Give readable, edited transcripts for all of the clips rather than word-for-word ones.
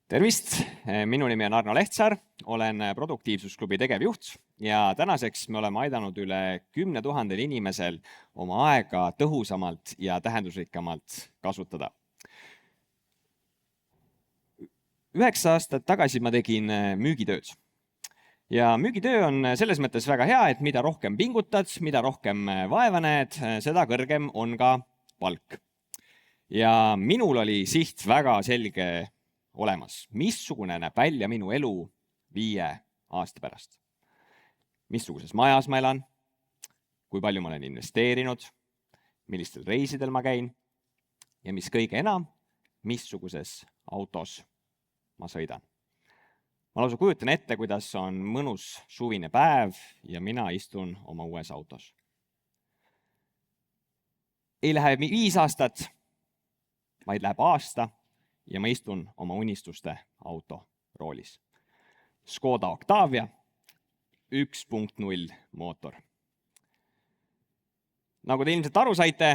Tervist, minu nimi on Arno Lehtsaar, olen Produktiivsusklubi tegevjuht ja tänaseks me oleme aidanud üle 10 000 inimesel oma aega tõhusamalt ja tähendusrikkamalt kasutada. 9 aastat tagasi ma tegin müügitööd. Ja müügitöö on selles mõttes väga hea, et mida rohkem pingutad, mida rohkem vaeva näed, seda kõrgem on ka palk. Ja minul oli siht väga selge olemas, missugune näeb välja minu elu 5 aasta pärast. Missuguses majas ma elan, kui palju ma olen investeerinud, millistel reisidel ma käin ja mis kõige enam, missuguses autos ma sõidan. Ma lausa kujutan ette, kuidas on mõnus suvine päev ja mina istun oma uues autos. Ei lähe 5 aastat, vaid läheb aasta ja ma istun oma unistuste auto roolis. Škoda Octavia 1.0 mootor. Nagu te ilmselt aru saite,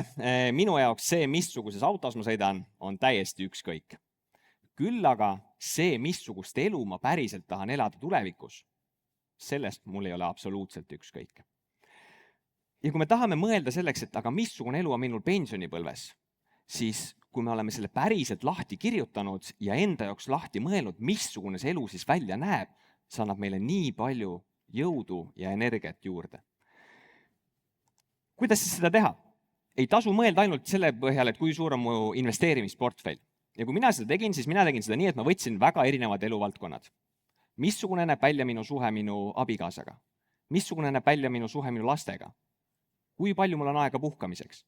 minu jaoks see, missuguses autos ma sõidan, on täiesti ükskõik. Küll aga see, missugust elu ma päriselt tahan elada tulevikus, sellest mul ei ole absoluutselt ükskõik. Ja kui me tahame mõelda selleks, et aga missugune elu on minul pensionipõlves, siis kui me oleme selle päriselt lahti kirjutanud ja enda jaoks lahti mõelnud, missugune see elu siis välja näeb, see annab meile nii palju jõudu ja energiat juurde. Kuidas siis seda teha? Ei tasu mõelda ainult selle põhjal, et kui suur on mu investeerimisportfell. Ja kui mina seda tegin, siis mina tegin seda nii, et ma võtsin väga erinevad eluvaldkonnad. Missugune näeb välja minu suhe minu abikaasaga? Missugune näeb välja minu suhe minu lastega? Kui palju mul on aega puhkamiseks?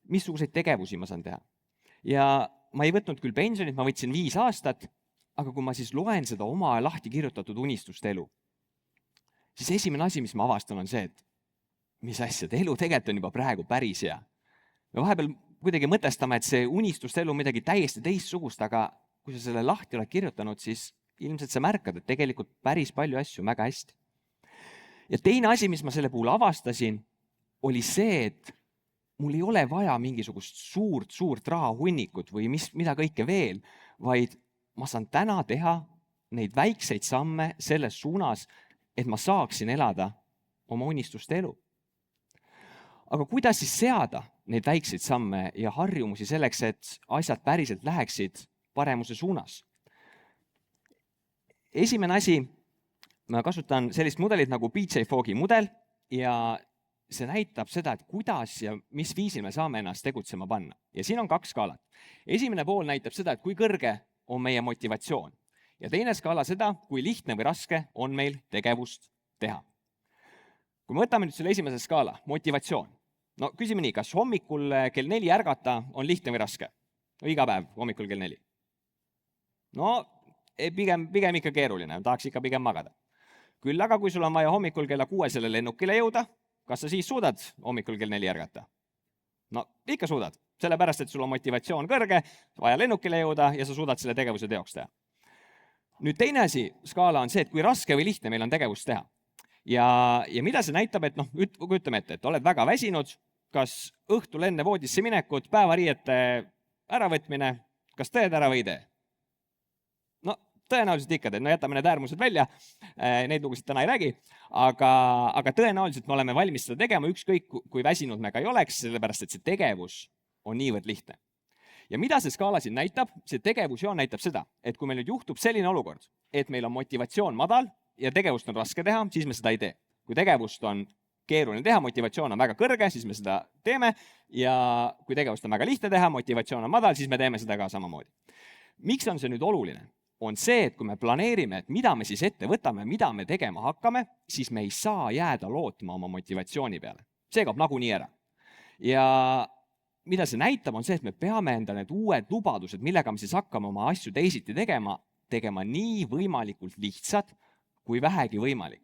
Missuguseid tegevusi ma saan teha? Ja ma ei võtnud küll pensionit, ma võtsin 5 aastat, aga kui ma siis loen seda oma lahti kirjutatud unistuste elu, siis esimene asi, mis ma avastan, on see, et mis asjad, elu tegelikult on juba praegu päris hea. Me vahepeal kuidagi mõtestame, et see unistuste elu on midagi täiesti teistsugust, aga kui sa selle lahti oled kirjutanud, siis ilmselt sa märkad, et tegelikult päris palju asju on väga hästi. Ja teine asi, mis ma selle puhul avastasin, oli see, et mul ei ole vaja mingisugust suurt rahahunnikut või mida kõike veel, vaid ma saan täna teha neid väikseid samme selles suunas, et ma saaksin elada oma unistuste elu. Aga kuidas siis seada neid väikseid samme ja harjumusi selleks, et asjad päriselt läheksid paremuse suunas? Esimene asi, ma kasutan sellist mudelit nagu BJ Foggi mudel ja see näitab seda, et kuidas ja mis viisil me saame ennast tegutsema panna. Ja siin on 2 skaalat. Esimene pool näitab seda, et kui kõrge on meie motivatsioon. Ja teine skaala seda, kui lihtne või raske on meil tegevust teha. Kui me võtame nüüd selle esimese skaala, motivatsioon. No küsime nii, kas hommikul kell 4 ärgata on lihtne või raske? Iga päev hommikul kell 4. No pigem ikka keeruline, tahaks ikka pigem magada. Küll aga kui sul on vaja hommikul kella 6 selle lennukile jõuda, kas sa siis suudad hommikul kell 4 ärgata? No ikka suudad, sellepärast, et sul on motivatsioon kõrge, vaja lennukile jõuda ja sa suudad selle tegevuse teoks teha. Nüüd teine asi skaala on see, et kui raske või lihtne meil on tegevust teha. Ja mida see näitab, et kujutame ette, et oled väga väsinud, kas õhtul enne voodisse minekut, päevariiete äravõtmine, kas teed ära või ei tee? No tõenäoliselt ikka teed, jätame need äärmused välja, neid lugusid täna ei räägi, aga tõenäoliselt me oleme valmis seda tegema, ükskõik kui väsinud me ka ei oleks, sellepärast et see tegevus on niivõrd lihtne. Ja mida see skaala siin näitab? See tegevusjoon näitab seda, et kui meil nüüd juhtub selline olukord, et meil on motivatsioon madal ja tegevust on raske teha, siis me seda ei tee. Kui tegevust on keeruline teha, motivatsioon on väga kõrge, siis me seda teeme ja kui tegevust on väga lihtne teha, motivatsioon on madal, siis me teeme seda ka samamoodi. Miks on see nüüd oluline? On see, et kui me planeerime, et mida me siis ette võtame, mida me tegema hakkame, siis me ei saa jääda lootma oma motivatsiooni peale. See kaob nagunii ära. Ja mida see näitab, on see, et me peame enda need uued lubadused, millega me siis hakkame oma asju teisiti tegema nii võimalikult lihtsad, kui vähegi võimalik.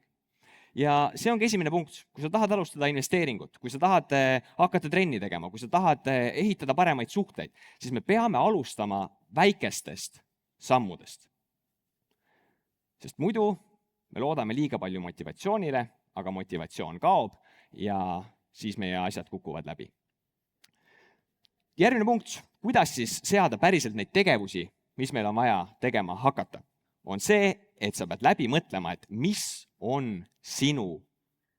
Ja see ongi esimene punkt. Kui sa tahad alustada investeeringut, kui sa tahad hakata trenni tegema, kui sa tahad ehitada paremaid suhteid, siis me peame alustama väikestest sammudest. Sest muidu me loodame liiga palju motivatsioonile, aga motivatsioon kaob ja siis meie asjad kukuvad läbi. Järgmine punkt, kuidas siis seada päriselt neid tegevusi mis meil on vaja tegema hakata, on see, et sa pead läbi mõtlema, et mis on sinu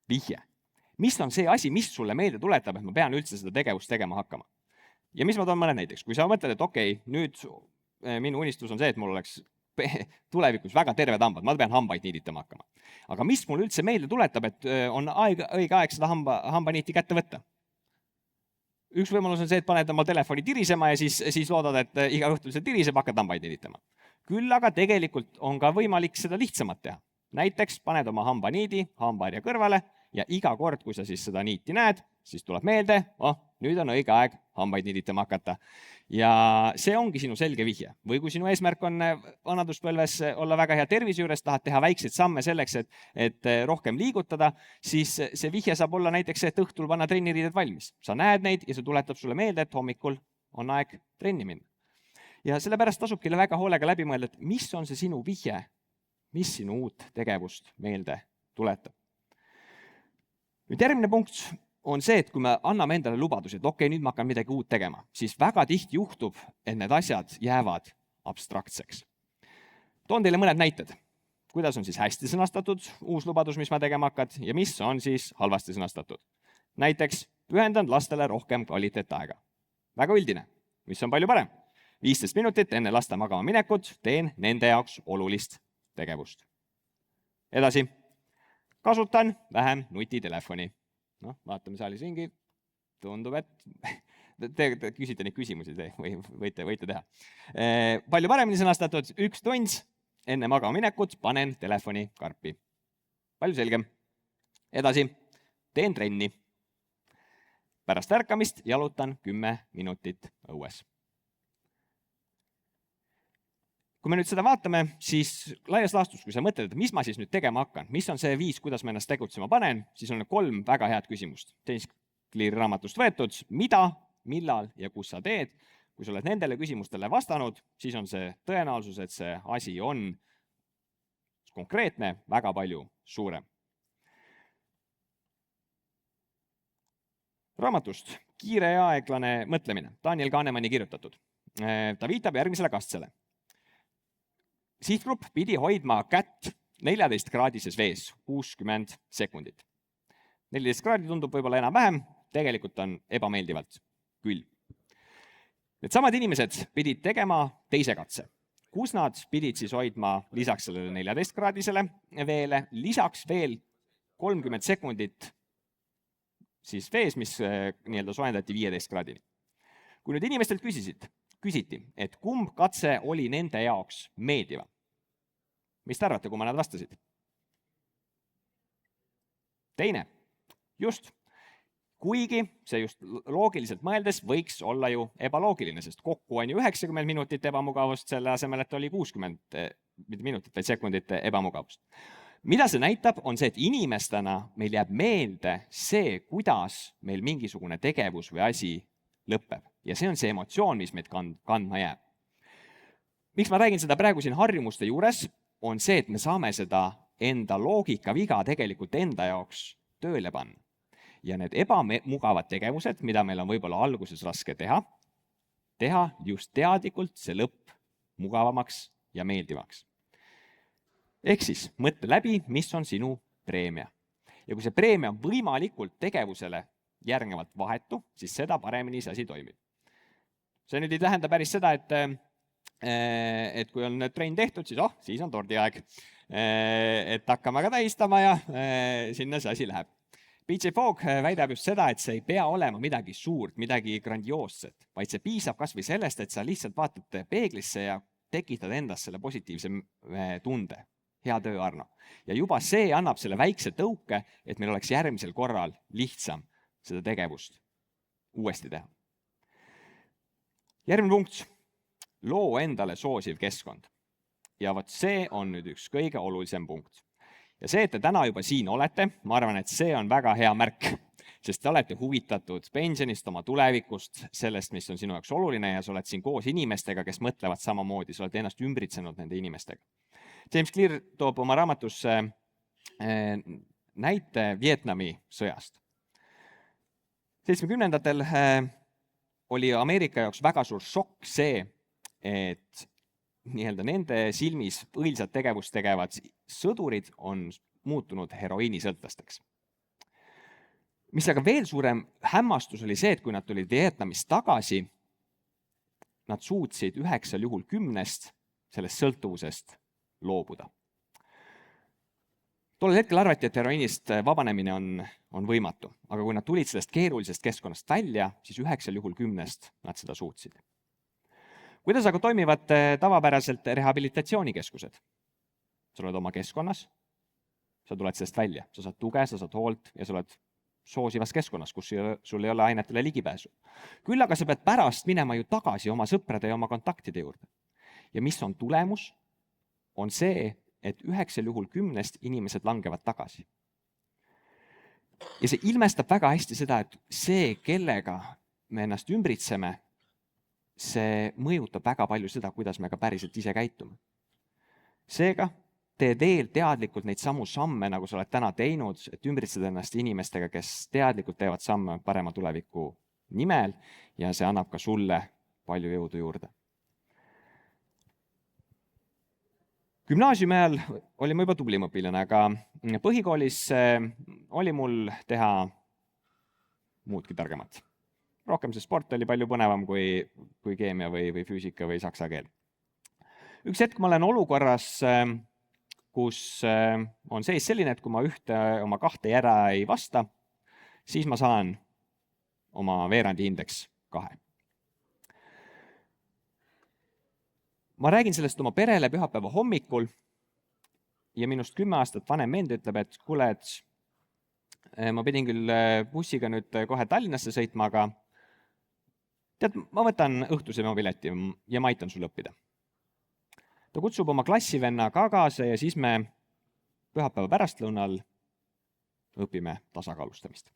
vihje. Mis on see asi, mis sulle meelde tuletab, et ma pean üldse seda tegevust tegema hakkama. Ja mis ma toon mõned näiteks, kui sa mõtled, et okei, nüüd minu unistus on see, et mul oleks tulevikus väga terved hambad, ma pean hambaid niiditama hakkama. Aga mis mul üldse meelde tuletab, et on õige aeg seda hambaniiti kätte võtta? Üks võimalus on see, et paned oma telefoni tirisema ja siis loodad, et iga õhtul see tiriseb, hakkad hambaid niiditama. Küll aga tegelikult on ka võimalik seda lihtsamalt teha. Näiteks paned oma hambaniidi hambaharja kõrvale ja iga kord, kui sa siis seda niiti näed, siis tuleb meelde, nüüd on õige aeg hambaid niiditama hakata. Ja see ongi sinu selge vihje. Või kui sinu eesmärk on vanaduspõlves olla väga hea tervise juures, tahad teha väikseid samme selleks, et rohkem liigutada, siis see vihje saab olla näiteks see, et õhtul panna trenniriided valmis. Sa näed neid ja see tuletab sulle meelde, et hommikul on aeg trenni minna. Ja sellepärast tasubki väga hoolega läbi mõelda, et mis on see sinu vihje, mis sinu uut tegevust meelde tuletab. Nüüd järgmine punkt on see, et kui me anname endale lubadusi, et okei, nüüd ma hakkan midagi uut tegema, siis väga tihti juhtub, et need asjad jäävad abstraktseks. Toon teile mõned näited. Kuidas on siis hästi sõnastatud uus lubadus, mis ma tegema hakkad, ja mis on siis halvasti sõnastatud. Näiteks, pühendan lastele rohkem kvaliteetaega. Väga üldine, mis on palju parem. 15 minutit enne laste magama minekut teen nende jaoks olulist tegevust. Edasi, kasutan vähem nutitelefoni. Vaatame saalis ringi, tundub, et te küsite neid küsimusi või võite teha. Palju paremini sõnastatud, 1 tund enne magama minekut panen telefoni karpi. Palju selgem. Edasi, teen trenni. Pärast ärkamist jalutan 10 minutit õues. Kui me nüüd seda vaatame, siis laias laastus, kui sa mõtled, et mis ma siis nüüd tegema hakkan, mis on see viis, kuidas ma ennast tegutsema panen, siis on 3 väga head küsimust. James Cleari raamatust võetud, mida, millal ja kus sa teed. Kui sa oled nendele küsimustele vastanud, siis on see tõenäosus, et see asi on konkreetne, väga palju suurem. Raamatust Kiire ja aeglane mõtlemine, Daniel Kahnemani kirjutatud. Ta viitab järgmisele kastsele. Sihtgrupp pidi hoidma kätt 14-kraadises vees 60 sekundit. 14 kraadi tundub võib-olla enam-vähem, tegelikult on ebameeldivalt külm. Need samad inimesed pidid tegema teise katse, kus nad pidid siis hoidma lisaks sellele 14-kraadisele veele, lisaks veel 30 sekundit siis vees, mis nii-öelda soojendati 15 kraadini. Kui nüüd inimestelt küsiti, et kumb katse oli nende jaoks meeldiva. Mis te arvate, kui nad vastasid? Teine. Just. Kuigi see just loogiliselt mõeldes võiks olla ju ebaloogiline, sest kokku on ju 90 minutit ebamugavust, selle asemel, et oli 60 minutit või sekundit ebamugavust. Mida see näitab, on see, et inimestena meil jääb meelde see, kuidas meil mingisugune tegevus või asi lõpeb. Ja see on see emotsioon, mis meid kandma jääb. Miks ma räägin seda praegu siin harjumuste juures, on see, et me saame seda enda loogika viga tegelikult enda jaoks tööle panna. Ja need ebamugavad tegevused, mida meil on võib-olla alguses raske teha just teadlikult see lõpp mugavamaks ja meeldivaks. Ehk siis mõtle läbi, mis on sinu preemia. Ja kui see preemia on võimalikult tegevusele järgnevalt vahetu, siis seda paremini see asi toimib. See nüüd ei tähenda päris seda, et kui on trenn tehtud, siis on tordiaeg. Et hakkame ka tähistama ja sinna see asi läheb. PJ Fogg väidab just seda, et see ei pea olema midagi suurt, midagi grandioosset, vaid see piisab kas või sellest, et sa lihtsalt vaatad peeglisse ja tekitad endast selle positiivse tunde. Hea töö, Arno. Ja juba see annab selle väikse tõuke, et meil oleks järgmisel korral lihtsam seda tegevust uuesti teha. Järgmine punkt. Loo endale soosiv keskkond. Ja vot see on nüüd üks kõige olulisem punkt. Ja see, et te täna juba siin olete, ma arvan, et see on väga hea märk, sest te olete huvitatud pensionist, oma tulevikust, sellest, mis on sinu jaoks oluline ja sa oled siin koos inimestega, kes mõtlevad samamoodi, sa oled ennast ümbritsenud nende inimestega. James Clear toob oma raamatusse näite Vietnami sõjast. 70-ndatel oli Ameerika jaoks väga suur šokk see, et nii-öelda nende silmis õilsat tegevust tegevad sõdurid on muutunud heroiinisõltlasteks. Mis aga veel suurem hämmastus oli see, et kui nad tulid Vietnamist tagasi, nad suutsid 9 juhul 10 sellest sõltuvusest loobuda. Tollel hetkel arvati, et heroiinist vabanemine on võimatu, aga kui nad tulid sellest keerulisest keskkonnast välja, siis 9 juhul 10 nad seda suutsid. Kuidas aga toimivad tavapäraselt rehabilitatsioonikeskused? Sa oled oma keskkonnas, sa tuled sellest välja, sa saad tuge, sa saad hoolt ja sa oled soosivas keskkonnas, kus sul ei ole ainetele ligipääsu. Küll aga sa pead pärast minema ju tagasi oma sõprade ja oma kontaktide juurde. Ja mis on tulemus? On see, et 9 juhul 10 inimesed langevad tagasi. Ja see ilmestab väga hästi seda, et see, kellega me ennast ümbritseme, see mõjutab väga palju seda, kuidas me ka päriselt ise käitume. Seega, tee veel teadlikult neid samu samme, nagu sa oled täna teinud, et ümbritseda ennast inimestega, kes teadlikult teevad samme parema tuleviku nimel ja see annab ka sulle palju jõudu juurde. Gümnaasiumi ajal olin ma juba tublim õpilane, aga põhikoolis oli mul teha muudki targemat. Rohkem see sport oli palju põnevam kui keemia või füüsika või saksa keel. Üks hetk ma olen olukorras, kus on seis selline, et kui ma oma 2 ära ei vasta, siis ma saan oma veerandi indeks 2. Ma räägin sellest oma perele pühapäeva hommikul ja minust 10 aastat vanem vend ütleb, et kuule, et ma pidin küll bussiga nüüd kohe Tallinnasse sõitma, aga tead, ma võtan õhtuse pileti ja ma aitan sul õppida. Ta kutsub oma klassivenna ka kaasa ja siis me pühapäeva pärastlõunal õpime tasakaalustamist.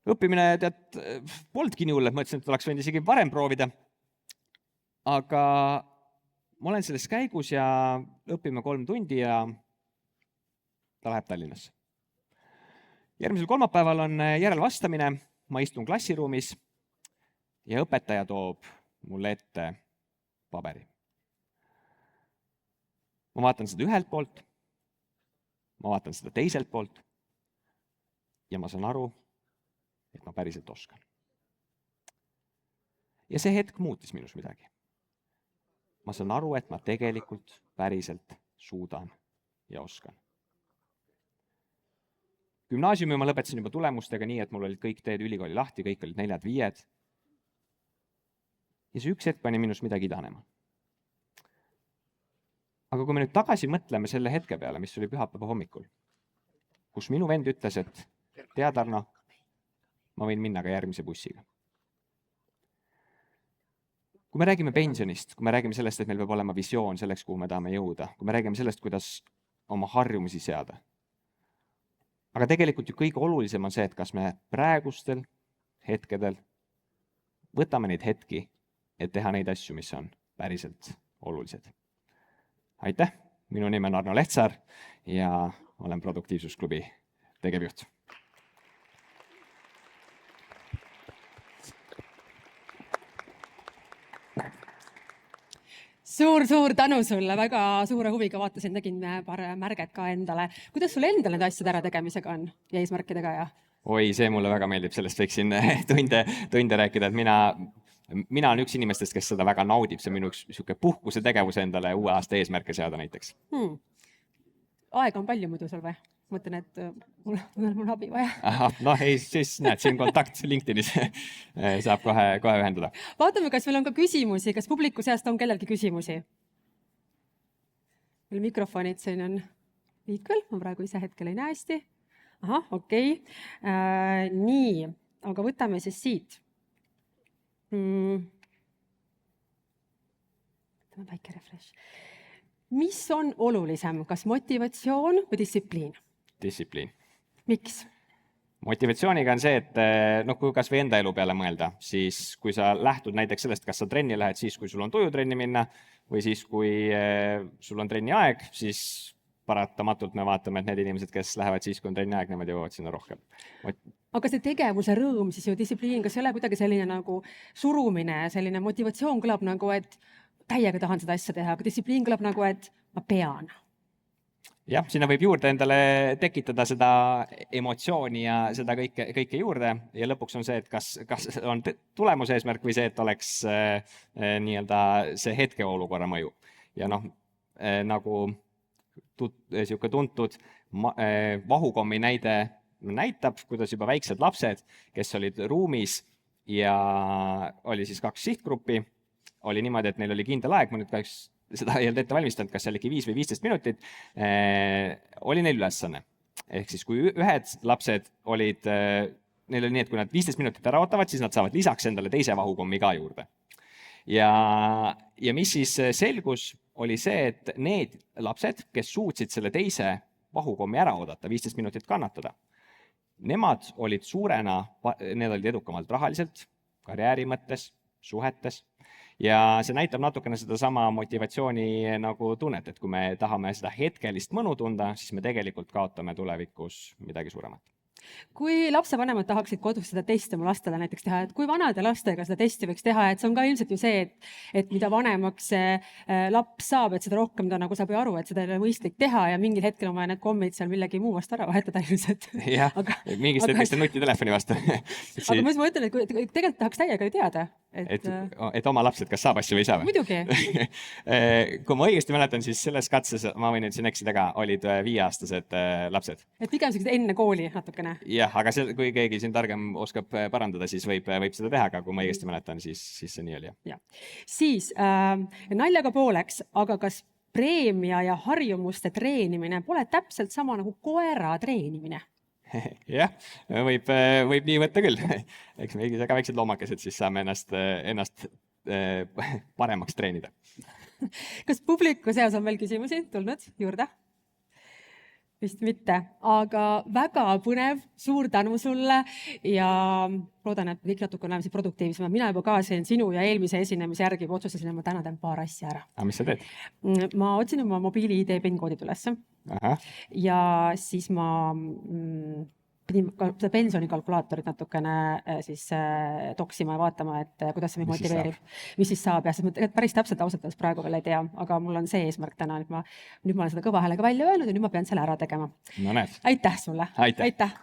Õppimine, tead, polnudki nii hull, et mõtlesin, et oleks võinud isegi varem proovida. Aga ma olen selles käigus ja õpime 3 tundi ja ta läheb Tallinnasse. Järgmisel kolmapäeval on järelvastamine, ma istun klassiruumis ja õpetaja toob mulle ette paberi. Ma vaatan seda ühelt poolt, ma vaatan seda teiselt poolt ja ma saan aru, et ma päriselt oskan. Ja see hetk muutis minus midagi. Ma saan aru, et ma tegelikult päriselt suudan ja oskan. Gümnaasiumi ma lõpetasin juba tulemustega nii, et mul olid kõik teed ülikooli lahti, kõik olid 4-5. Ja see üks hetk pani minus midagi idanema. Aga kui me nüüd tagasi mõtleme selle hetke peale, mis oli pühapäeva hommikul, kus minu vend ütles, et tead, Arno, ma võin minna ka järgmise bussiga. Kui me räägime pensionist, kui me räägime sellest, et meil peab olema visioon selleks, kuhu me tahame jõuda, kui me räägime sellest, kuidas oma harjumusi seada. Aga tegelikult ju kõige olulisem on see, et kas me praegustel hetkedel võtame neid hetki, et teha neid asju, mis on päriselt olulised. Aitäh, minu nimi on Arno Lehtsaar ja olen Produktiivsusklubi tegevjuht. Suur tänu sulle, väga suure huviga vaatasin, tegin paar märget ka endale. Kuidas sul endal need asjad ära tegemisega on ja eesmärkidega? Ja? Oi, see mulle väga meeldib, sellest võiksin tunde rääkida, et mina olen üks inimestest, kes seda väga naudib, see on minu üks puhkuse tegevus endale uue aasta eesmärke seada näiteks. Aega on palju muidu sul või? Mõtlen, et mul abi vaja. Noh, ei, siis näed, siin kontakt LinkedInis saab kohe ühendada. Vaatame, kas meil on ka küsimusi, kas publiku seast on kellelgi küsimusi? Meil mikrofonid siin on liikvel, ma praegu ise hetkel ei näe hästi. Ahah, okei. Nii, aga võtame siis siit. Väike refresh. Mis on olulisem, kas motivatsioon või distsipliin? Distsipliin. Miks? Motivatsiooniga on see, et kui kas või enda elu peale mõelda, siis kui sa lähtud näiteks sellest, kas sa trenni lähed siis, kui sul on tuju trenni minna või siis, kui sul on trenni aeg, siis paratamatult me vaatame, et need inimesed, kes lähevad siis, kui on trenni aeg, nemad jõuavad sinna rohkem. Aga see tegevuse rõõm, siis ju distsipliin, kas ei ole kuidagi selline nagu surumine, selline motivatsioon kõlab nagu, et täiega tahan seda asja teha, aga distsipliin kõlab nagu, et ma pean. jah, sinna võib juurde endale tekitada seda emotsiooni ja seda kõike juurde ja lõpuks on see, et kas on tulemuse eesmärk või see, et oleks nii-öelda see hetkeolukorra mõju. Ja noh, nagu sihuke tuntud vahukommi näide näitab, kuidas juba väiksed lapsed, kes olid ruumis ja oli siis 2 sihtgruppi, oli niimoodi, et neil oli kindel aeg, ma nüüd kahjuks seda ei olnud ette valmistanud, kas see oli 5 või 15 minutit, oli neil ülesanne. Ehk siis kui ühed lapsed olid, neil oli nii, et kui nad 15 minutit ära ootavad, siis nad saavad lisaks endale teise vahukommi ka juurde. Ja mis siis selgus, oli see, et need lapsed, kes suutsid selle teise vahukommi ära oodata, 15 minutit kannatada, nemad olid suurena, need olid edukamalt rahaliselt, karjääri mõttes, suhetes. Ja see näitab natukene sedasama motivatsiooni nagu tunnet, et kui me tahame seda hetkelist mõnu tunda, siis me tegelikult kaotame tulevikus midagi suuremat. Kui lapsevanemad tahaksid kodus seda testi oma lastele näiteks teha, et kui vanade lastega seda testi võiks teha, et see on ka ilmselt ju see, et mida vanemaks see laps saab, et seda rohkem ta nagu saab ju aru, et seda ei ole mõistlik teha ja mingil hetkel on vaja need kommid seal millegi muu vastu ära vahetada ilmselt. Jah, mingist hetkest nutitelefoni vastu. Aga ma mõtlen, et tegelikult tahaks täiega ju teada. Et oma lapsed, kas saab asju või ei saa või? Muidugi. Kui ma õigesti mäletan, siis selles katses, ma võin nüüd siin eksida ka, olid 5-aastased lapsed. Et pigem enne kooli natukene. Jah, aga kui keegi siin targem oskab parandada, siis võib seda teha, aga kui ma õigesti mäletan, siis see nii oli. Ja. Siis naljaga pooleks, aga kas preemia ja harjumuste treenimine pole täpselt sama nagu koera treenimine? Jah, võib nii võtta küll. Eks me väga väiksed loomakesed, siis saame ennast paremaks treenida. Kas publiku seas on veel küsimusi tulnud juurde? Vist mitte, aga väga põnev, suur tänu sulle ja loodan, et kõik natuke oleme produktiivsemad. Mina juba kaasin sinu ja eelmise esinemise järgi otsustasin, et ma täna teen paar asja ära. Aga mis sa teed? Ma otsin oma mobiili ID PIN-koodid ülesse. Ja siis ma pidin seda pensionikalkulaatorit natukene siis toksima ja vaatama, et kuidas see mind motiveerib. Mis siis saab? Ja siis ma päris täpselt ausalt praegu veel ei tea, aga mul on see eesmärk täna. Nüüd ma olen seda kõva häälega välja öelnud ja nüüd ma pean selle ära tegema. No näed. Aitäh sulle! Aitäh!